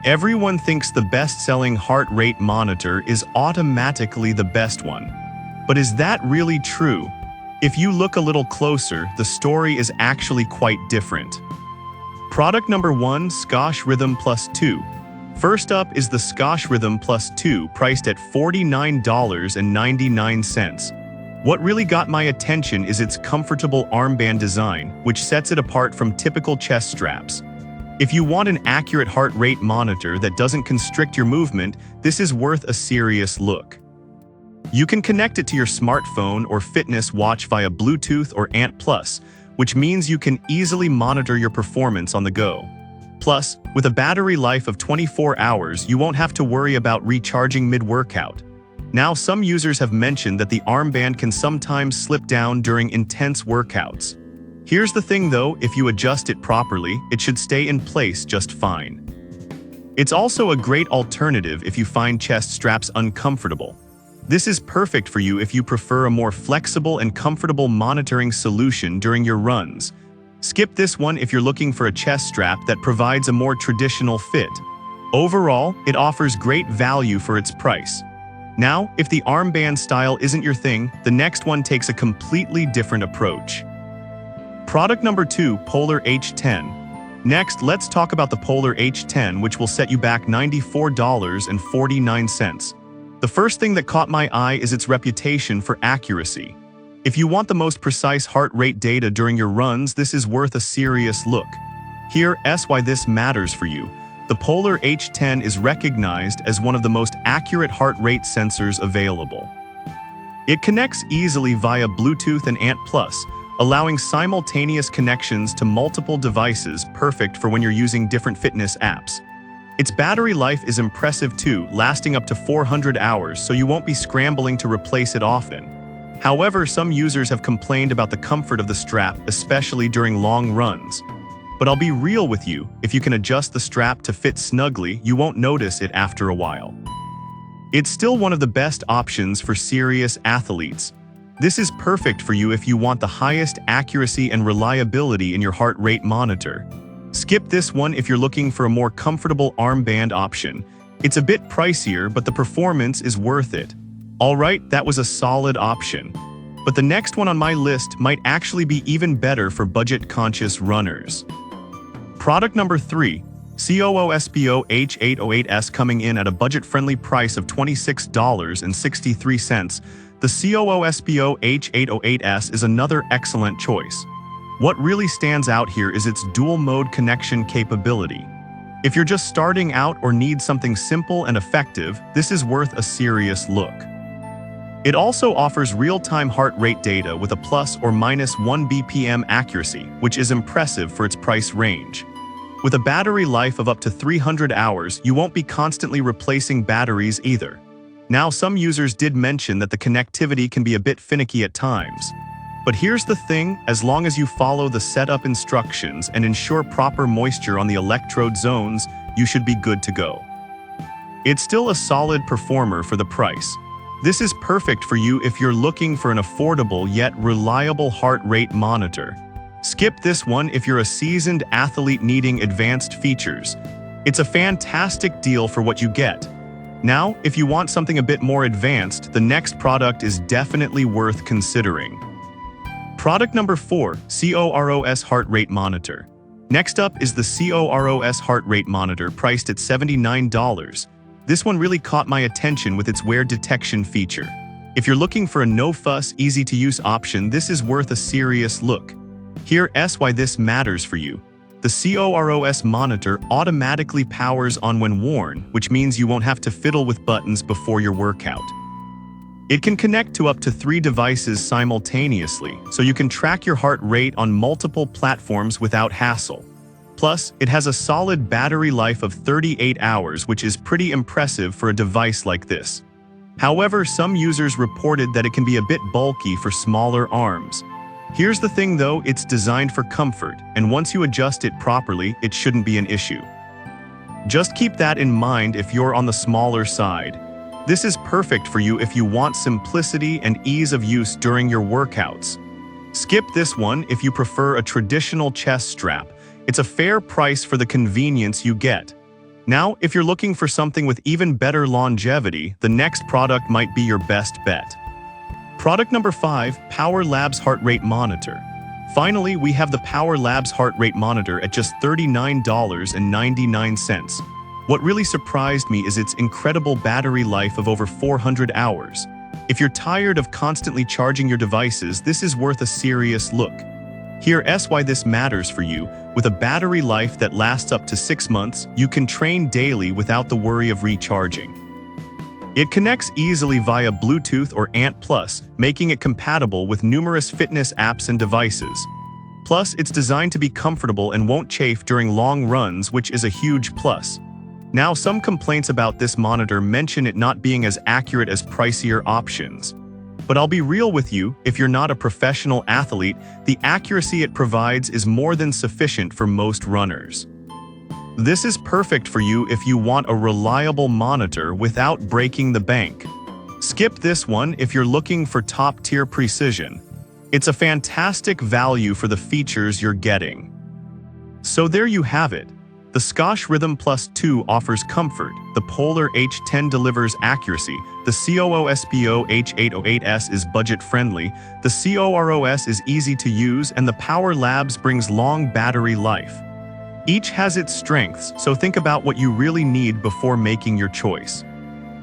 Everyone thinks the best-selling heart rate monitor is automatically the best one. But is that really true? If you look a little closer, the story is actually quite different. Product number 1, Scotch Rhythm Plus 2. First up is the Scotch Rhythm Plus 2, priced at $49.99. What really got my attention is its comfortable armband design, which sets it apart from typical chest straps. If you want an accurate heart rate monitor that doesn't constrict your movement, this is worth a serious look. You can connect it to your smartphone or fitness watch via Bluetooth or ANT+, which means you can easily monitor your performance on the go. Plus, with a battery life of 24 hours, you won't have to worry about recharging mid-workout. Now, some users have mentioned that the armband can sometimes slip down during intense workouts. Here's the thing though, if you adjust it properly, it should stay in place just fine. It's also a great alternative if you find chest straps uncomfortable. This is perfect for you if you prefer a more flexible and comfortable monitoring solution during your runs. Skip this one if you're looking for a chest strap that provides a more traditional fit. Overall, it offers great value for its price. Now, if the armband style isn't your thing, the next one takes a completely different approach. Product number 2, Polar H10. Next, let's talk about the Polar H10, which will set you back $94.49. The first thing that caught my eye is its reputation for accuracy. If you want the most precise heart rate data during your runs, this is worth a serious look. Here's why this matters for you. The Polar H10 is recognized as one of the most accurate heart rate sensors available. It connects easily via Bluetooth and ANT+, allowing simultaneous connections to multiple devices, perfect for when you're using different fitness apps. Its battery life is impressive too, lasting up to 400 hours, so you won't be scrambling to replace it often. However, some users have complained about the comfort of the strap, especially during long runs. But I'll be real with you, if you can adjust the strap to fit snugly, you won't notice it after a while. It's still one of the best options for serious athletes. This is perfect for you if you want the highest accuracy and reliability in your heart rate monitor. Skip this one if you're looking for a more comfortable armband option. It's a bit pricier, but the performance is worth it. Alright, that was a solid option. But the next one on my list might actually be even better for budget-conscious runners. Product number 3, COOSPO H808S, coming in at a budget-friendly price of $26.63. The COOSPO H808S is another excellent choice. What really stands out here is its dual-mode connection capability. If you're just starting out or need something simple and effective, this is worth a serious look. It also offers real-time heart rate data with a plus or minus 1 BPM accuracy, which is impressive for its price range. With a battery life of up to 300 hours, you won't be constantly replacing batteries either. Now, some users did mention that the connectivity can be a bit finicky at times. But here's the thing, as long as you follow the setup instructions and ensure proper moisture on the electrode zones, you should be good to go. It's still a solid performer for the price. This is perfect for you if you're looking for an affordable yet reliable heart rate monitor. Skip this one if you're a seasoned athlete needing advanced features. It's a fantastic deal for what you get. Now, if you want something a bit more advanced, the next product is definitely worth considering. Product number 4, COROS Heart Rate Monitor. Next up is the COROS Heart Rate Monitor, priced at $79. This one really caught my attention with its wear detection feature. If you're looking for a no-fuss, easy-to-use option, this is worth a serious look. Here's why this matters for you. The COROS monitor automatically powers on when worn, which means you won't have to fiddle with buttons before your workout. It can connect to up to 3 devices simultaneously, so you can track your heart rate on multiple platforms without hassle. Plus, it has a solid battery life of 38 hours, which is pretty impressive for a device like this. However, some users reported that it can be a bit bulky for smaller arms. Here's the thing though, it's designed for comfort, and once you adjust it properly, it shouldn't be an issue. Just keep that in mind if you're on the smaller side. This is perfect for you if you want simplicity and ease of use during your workouts. Skip this one if you prefer a traditional chest strap. It's a fair price for the convenience you get. Now, if you're looking for something with even better longevity, the next product might be your best bet. Product number 5, Power Labs Heart Rate Monitor. Finally, we have the Power Labs Heart Rate Monitor at just $39.99. What really surprised me is its incredible battery life of over 400 hours. If you're tired of constantly charging your devices, this is worth a serious look. Here's why this matters for you. With a battery life that lasts up to 6 months, you can train daily without the worry of recharging. It connects easily via Bluetooth or ANT+, making it compatible with numerous fitness apps and devices. Plus, it's designed to be comfortable and won't chafe during long runs, which is a huge plus. Now, some complaints about this monitor mention it not being as accurate as pricier options. But I'll be real with you, if you're not a professional athlete, the accuracy it provides is more than sufficient for most runners. This is perfect for you if you want a reliable monitor without breaking the bank. Skip this one if you're looking for top-tier precision. It's a fantastic value for the features you're getting. So there you have it. The Scotch Rhythm Plus 2 offers comfort, the Polar H10 delivers accuracy, the COOSPO H808S is budget-friendly, the COROS is easy to use, and the Power Labs brings long battery life. Each has its strengths, so think about what you really need before making your choice.